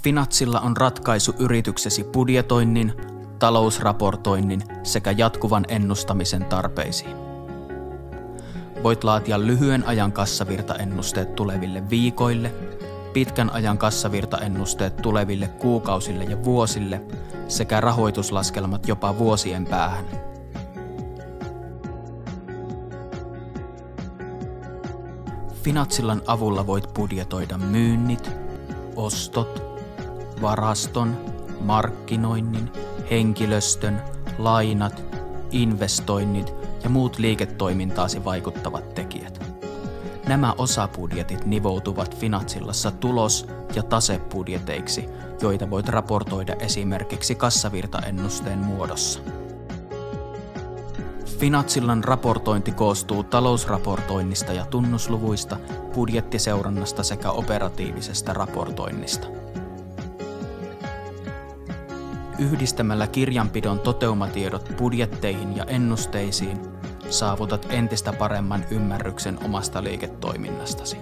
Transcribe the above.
Finansilla on ratkaisu yrityksesi budjetoinnin, talousraportoinnin sekä jatkuvan ennustamisen tarpeisiin. Voit laatia lyhyen ajan kassavirtaennusteet tuleville viikoille, pitkän ajan kassavirtaennusteet tuleville kuukausille ja vuosille sekä rahoituslaskelmat jopa vuosien päähän. Finazillan avulla voit budjetoida myynnit, ostot, varaston, markkinoinnin, henkilöstön, lainat, investoinnit ja muut liiketoimintaasi vaikuttavat tekijät. Nämä osabudjetit nivoutuvat Finazillassa tulos- ja tasebudjeteiksi, joita voit raportoida esimerkiksi kassavirtaennusteen muodossa. Finazillan raportointi koostuu talousraportoinnista ja tunnusluvuista, budjettiseurannasta sekä operatiivisesta raportoinnista. Yhdistämällä kirjanpidon toteumatiedot budjetteihin ja ennusteisiin saavutat entistä paremman ymmärryksen omasta liiketoiminnastasi.